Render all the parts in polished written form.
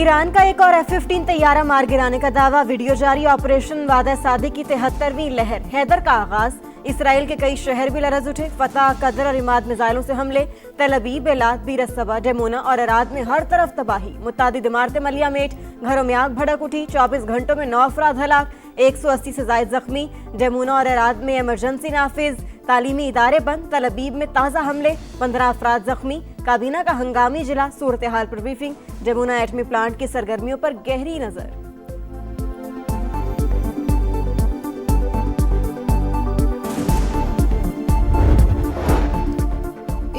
Iran का एक और F-15 तैयारा मार गिराने का दावा। वीडियो जारी। ऑपरेशन वादा सादी की 73वीं लहर हैदर का आगाज। इसराइल के कई शहर भी लरज उठे। फतह, कदर और इमाद मिसाइलों से हमले। तल अबीब, एलात, बीरसबा, डेमोना और अराद में हर तरफ तबाही। मुतादिद इमारतें मलियामेट। घरों में आग भड़क उठी। 24 घंटों में 9 अफराद हलाक, 180 से जायद जख्मी। डेमोना और अराद में इमरजेंसी नाफिज। तालीमी इदारे बंद। तल अबीब में ताज़ा हमले, 15 अफराद जख्मी। काबीना का हंगामी जिला। सूरत हाल पर ब्रीफिंग। डेमोना एटमी प्लांट की सरगर्मियों पर गहरी नजर।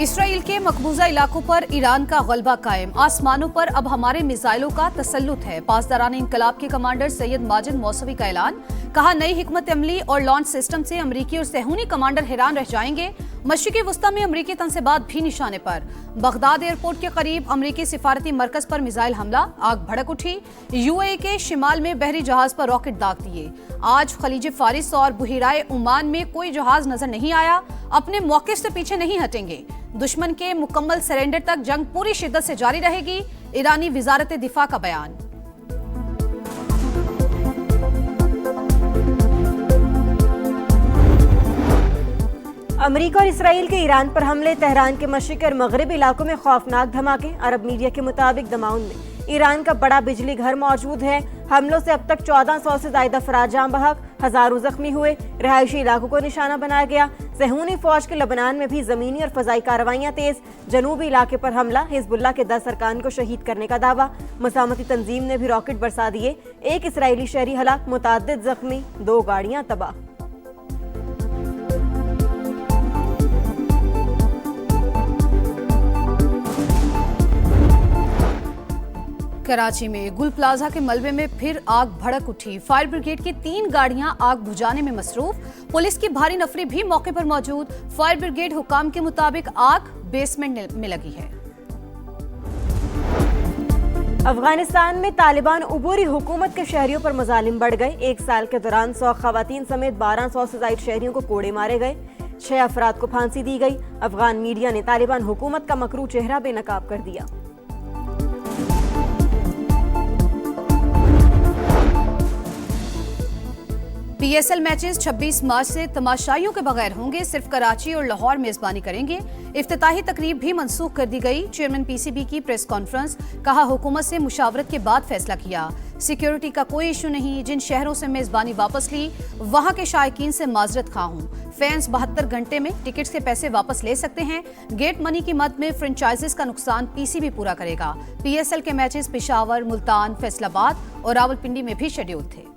इसराइल के मकबूजा इलाकों पर ईरान का गलबा कायम। आसमानों पर अब हमारे मिसाइलों का तसल्लुत है। पासदारान इनकलाब के कमांडर सैयद माजिद मौसवी का ऐलान। कहा, नई हिकमत अमली और लॉन्च सिस्टम से अमरीकी और सहूनी कमांडर हैरान रह जाएंगे। मशरिकी वस्ता में अमरीकी तनसेबात भी निशाने पर। बगदाद एयरपोर्ट के करीब अमरीकी सिफारती मरकज पर मिसाइल हमला, आग भड़क उठी। यूएई के शिमाल में बहरी जहाज पर रॉकेट दाग दिए। आज खलीज फारिस और बुहिराए ओमान में कोई जहाज नजर नहीं आया। अपने मौके से पीछे नहीं हटेंगे। दुश्मन के मुकम्मल सरेंडर तक जंग पूरी शिद्दत से जारी रहेगी। ईरानी वजारत दिफा का बयान। अमरीका और इसराइल के ईरान पर हमले। तेहरान के मशरिकी और मगरबी इलाकों में खौफनाक धमाके। अरब मीडिया के मुताबिक दमाउन में ईरान का बड़ा बिजली घर मौजूद है। हमलों से अब तक 1400 से ज्यादा अफराद जाम बहक, हजारों जख्मी हुए। रिहायशी इलाकों को निशाना बनाया गया। सहूनी फौज के लबनान में भी जमीनी और फजाई कार्रवाइयां तेज। जनूबी इलाके पर हमला। हिजबुल्लाह के 10 अरकान को शहीद करने का दावा। मसामती तंजीम ने भी रॉकेट बरसा दिए। एक इसराइली शहरी हलाक, मुताद्दिद जख्मी, 2 गाड़ियां तबाह। कराची में गुल प्लाजा के मलबे में फिर आग भड़क उठी। फायर ब्रिगेड की 3 गाड़ियां आग बुझाने में मसरूफ। पुलिस की भारी नफरी भी मौके पर मौजूद। फायर ब्रिगेड हुकाम के मुताबिक आग बेसमेंट में लगी है। अफगानिस्तान में तालिबान उबूरी हुकूमत के शहरियों पर मजालिम बढ़ गए। 1 साल के दौरान 100 खवातीन समेत 1200 से ज्यादा शहरियों को कोड़े मारे गए। 6 अफराद को फांसी दी गई। अफगान मीडिया ने तालिबान हुकूमत का मकरू चेहरा बेनकाब कर दिया। पीएसएल मैचेस 26 मार्च से तमाशाइयों के बगैर होंगे। सिर्फ कराची और लाहौर मेजबानी करेंगे। इफ्तिताही तकरीब भी मंसूख कर दी गई। चेयरमैन पीसीबी की प्रेस कॉन्फ्रेंस। कहा, हुकूमत से मुशावरत के बाद फैसला किया। सिक्योरिटी का कोई इशू नहीं। जिन शहरों से मेजबानी वापस ली वहां के शायकीन से माजरत खा हूं। फैंस 72 घंटे में टिकट्स के पैसे वापस ले सकते हैं। गेट मनी की मद में फ्रेंचाइजीज का नुकसान पीसीबी पूरा करेगा। पीएसएल के मैचेस पेशावर, मुल्तान, फैसलाबाद और रावलपिंडी में भी शेड्यूल थे।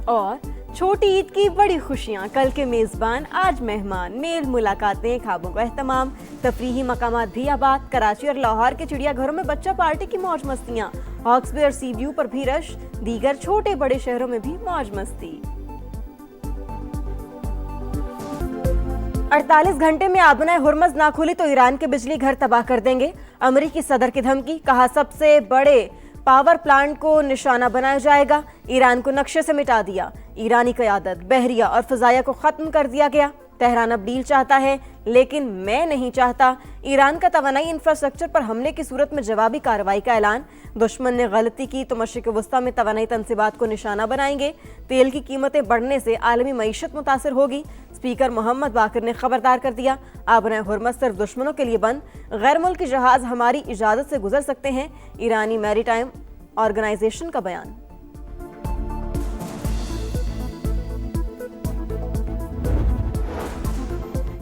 और छोटी ईद की बड़ी खुशियां, कल के मेजबान आज मेहमान। मेल मुलाकातें, ख्वाबों का एहतमाम, तफरीही मकामात भी आबाद। कराची और लाहौर के चिड़ियाघरों में बच्चा पार्टी की मौज मस्तियां। हॉक्सबे और सी व्यू पर भी रश। दीगर छोटे बड़े शहरों में भी मौज मस्ती। 48 घंटे में आबनाए हुर्मज ना खुली तो ईरान के बिजली घर तबाह कर देंगे। अमरीकी सदर की धमकी। कहा, सबसे बड़े पावर प्लांट को निशाना बनाया जाएगा। ईरान को नक्शे से मिटा दिया। ईरानी क़यादत, बहरिया और फ़ज़ाया को ख़त्म कर दिया गया। तेहरान अब डील चाहता है लेकिन मैं नहीं चाहता। ईरान का तवानाई इंफ्रास्ट्रक्चर पर हमले की सूरत में जवाबी कार्रवाई का ऐलान। दुश्मन ने गलती की तो मशरिक़ वस्ता में तवानाई तनसीबात को निशाना बनाएंगे। तेल की कीमतें बढ़ने से आलमी मईशत मुतासर होगी। स्पीकर मोहम्मद बाकर ने खबरदार कर दिया, आबनाए हुर्मज सिर्फ दुश्मनों के लिए बंद। गैर मुल्की जहाज हमारी इजाज़त से गुजर सकते हैं। ईरानी मैरीटाइम ऑर्गेनाइजेशन का बयान।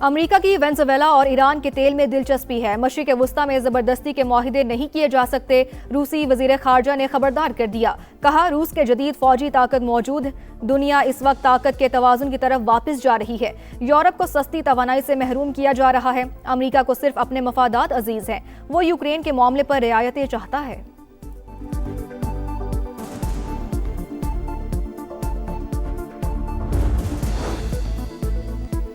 अमेरिका की वेनेजुएला और ईरान के तेल में दिलचस्पी है। मशरिक़ वस्ता में जबरदस्ती के मुआहिदे नहीं किए जा सकते। रूसी वज़ीर ख़ारजा ने खबरदार कर दिया। कहा, रूस के जदीद फौजी ताकत मौजूद है। दुनिया इस वक्त ताकत के तवाज़ुन की तरफ वापस जा रही है। यूरोप को सस्ती तवानाई से महरूम किया जा रहा है। अमेरिका को सिर्फ अपने मफादात अजीज हैं। वो यूक्रेन के मामले पर रियायतें चाहता है।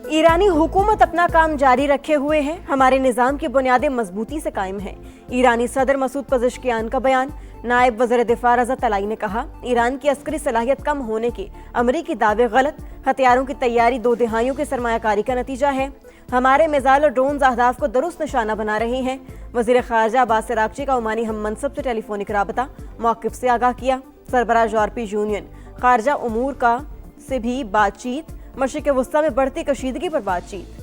ईरानी हुकूमत अपना काम जारी रखे हुए है। हमारे निज़ाम की बुनियादें मजबूती से कायम हैं। ईरानी सदर मसूद पज़ेश्कियान का बयान। नायब वज़ीर दिफा रज़ा तलाई ने कहा, ईरान की अस्करी सलाहियत कम होने के अमरीकी दावे गलत, हथियारों की तैयारी 2 दिहाइयों की सरमायाकारी का नतीजा है। हमारे मिसाइल और ड्रोन अहदाफ को दुरुस्त निशाना बना रहे हैं। वज़ीर ख़ारजा अब्बास अराग़ची का ओमानी हम मनसब से टेलीफोनिक राबता, मौक़िफ़ से आगाह किया। सरबराह यूरोपीय यूनियन ख़ारजा उमूर का से भी बातचीत, मशरिक़ वस्ता में बढ़ती कशीदगी पर बातचीत।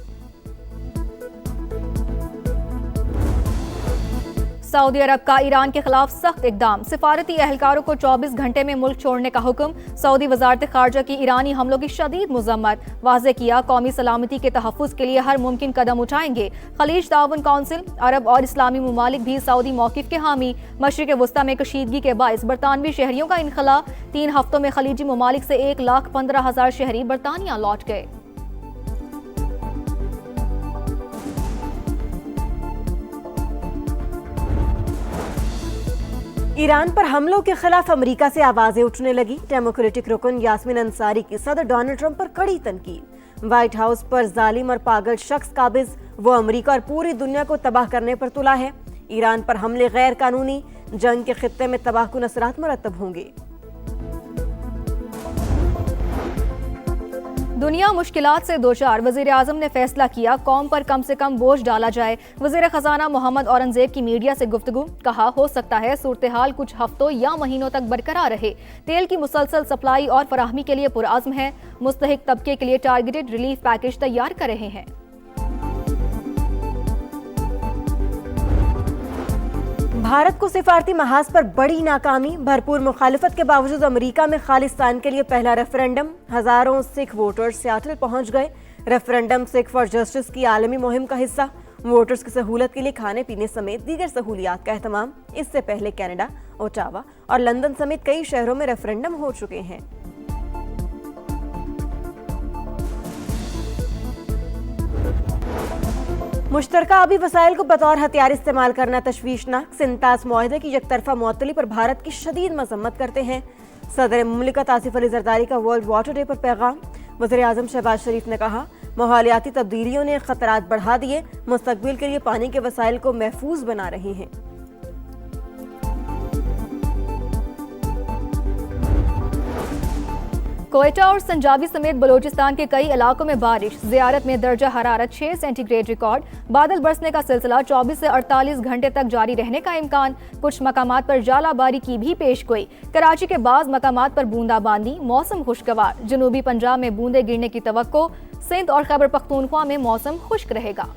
सऊदी अरब का ईरान के खिलाफ सख्त इकदाम, सिफारती एहलकारों को 24 घंटे में मुल्क छोड़ने का हुक्म। सऊदी वजारत खारजा की ईरानी हमलों की शदीद मजम्मत, वाज़े किया कौमी सलामती के तहफ़्फ़ुज़ के लिए हर मुमकिन कदम उठाएंगे। खलीज ताउन काउंसिल, अरब और इस्लामी ममालिक भी सऊदी मौक़िफ़ के हामी। मशरिक़ वस्ता में कशीदगी के बायस बरतानवी शहरियों का इनखला, 3 हफ्तों में खलीजी ममालिक से 1,15,000 शहरी बरतानिया लौट गए। ईरान पर हमलों के खिलाफ अमेरिका से आवाजें उठने लगी। डेमोक्रेटिक रुकन यास्मीन अंसारी की सदर डोनाल्ड ट्रंप पर कड़ी तनकीद। व्हाइट हाउस पर जालिम और पागल शख्स काबिज, वो अमेरिका और पूरी दुनिया को तबाह करने पर तुला है। ईरान पर हमले गैर कानूनी, जंग के खित्ते में तबाहकुन असरात मुरतब होंगे। दुनिया मुश्किलात से दोचार, वज़ीर आज़म ने फैसला किया कौम पर कम से कम बोझ डाला जाए। वज़ीर ख़जाना मोहम्मद औरंगज़ेब की मीडिया से गुफ्तगू, कहा हो सकता है सूरत हाल कुछ हफ्तों या महीनों तक बरकरार रहे। तेल की मुसलसल सप्लाई और फराहमी के लिए पुरआज़्म है। मुस्तहिक तबके के लिए टारगेटेड रिलीफ पैकेज तैयार कर रहे हैं। भारत को सिफारती महाज पर बड़ी नाकामी, भरपूर मुखालिफत के बावजूद अमेरिका में खालिस्तान के लिए पहला रेफरेंडम। हजारों सिख वोटर्स सियाटल पहुंच गए। रेफरेंडम सिख फॉर जस्टिस की आलमी मुहिम का हिस्सा। वोटर्स की सहूलत के लिए खाने पीने समेत दीगर सहूलियात का एहतमाम। इससे पहले कनाडा, ओटावा और लंदन समेत कई शहरों में रेफरेंडम हो चुके हैं। मुश्तरका आबी वसाइल को बतौर हथियार इस्तेमाल करना तशवीशनाक। सिंतास मुआहदे की यकतरफा मुअत्तली पर भारत की शदीद मजम्मत करते हैं। सदर मुमलिकत आसिफ अली जरदारी का वर्ल्ड वाटर डे पर पैगाम। वज़ीर आज़म शहबाज शरीफ ने कहा, माहौलियाती तब्दीलियों ने खतरात बढ़ा दिए, मुस्तकबिल के लिए पानी के वसाइल को महफूज बना रही हैं। कोयटा और संजाबी समेत बलोचिस्तान के कई इलाकों में बारिश, ज़ियारत में दर्जा हरारत 6 सेंटीग्रेड रिकॉर्ड। बादल बरसने का सिलसिला 24 से 48 घंटे तक जारी रहने का इम्कान। कुछ मकामात पर जालाबारी की भी पेशगोई। कराची के बाज़ मकामात पर बूंदाबांदी, मौसम खुशगवार। जनूबी पंजाब में बूंदे गिरने की तवक्को। सिंध और खैबर पख्तूनख्वा में मौसम खुश्क रहेगा।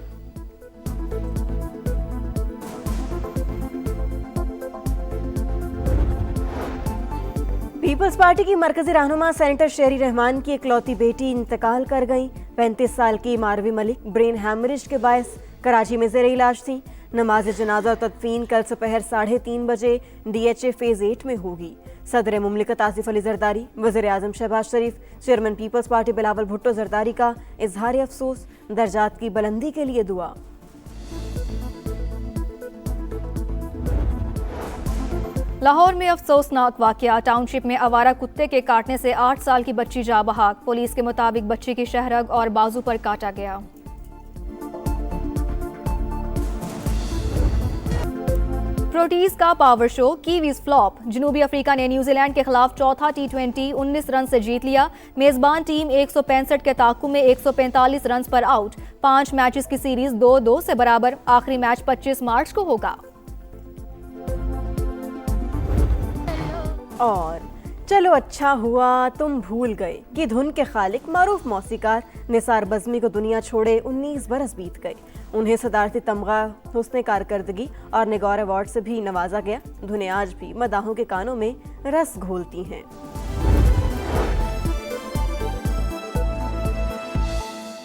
पीपल्स पार्टी की मरकजी रहनुमा सेनेटर शेरी रहमान की इकलौती बेटी इंतकाल कर गई। 35 साल की मारवी मलिक ब्रेन हैमरेज के बायस कराची में ज़ेरे इलाज थी। नमाज जनाजा और तदफीन कल दोपहर 3:30 बजे DHA फेज 8 में होगी। सदर मुमलिकत आसिफ अली जरदारी, वज़ीर आज़म Shahbaz Sharif, chairman peoples party Bilawal Bhutto Zardari का इजहार अफसोस, दर्जात की बुलंदी के लिए दुआ। लाहौर में अफसोसनाक वाकया, टाउनशिप में आवारा कुत्ते के काटने से 8 साल की बच्ची जा बहाक। पुलिस के मुताबिक बच्ची की शहरग और बाजू पर काटा गया। प्रोटीज का पावर शो, कीवीज फ्लॉप। जनूबी अफ्रीका ने न्यूजीलैंड के खिलाफ चौथा T20 19 रन से जीत लिया। मेजबान टीम 165 के ताकुब में 145 रन पर आउट। 5 मैचेस की सीरीज 2-2 से बराबर। आखिरी मैच 25 मार्च को होगा। और चलो अच्छा हुआ तुम भूल गए कि धुन के खालिक मारूफ मौसीकार निसार बज़मी को दुनिया छोड़े 19 बरस बीत गए। उन्हें सदारती तमगा, हुस्न कारकर्दगी और निगार अवार्ड से भी नवाजा गया। धुनें आज भी मदाहों के कानों में रस घोलती हैं।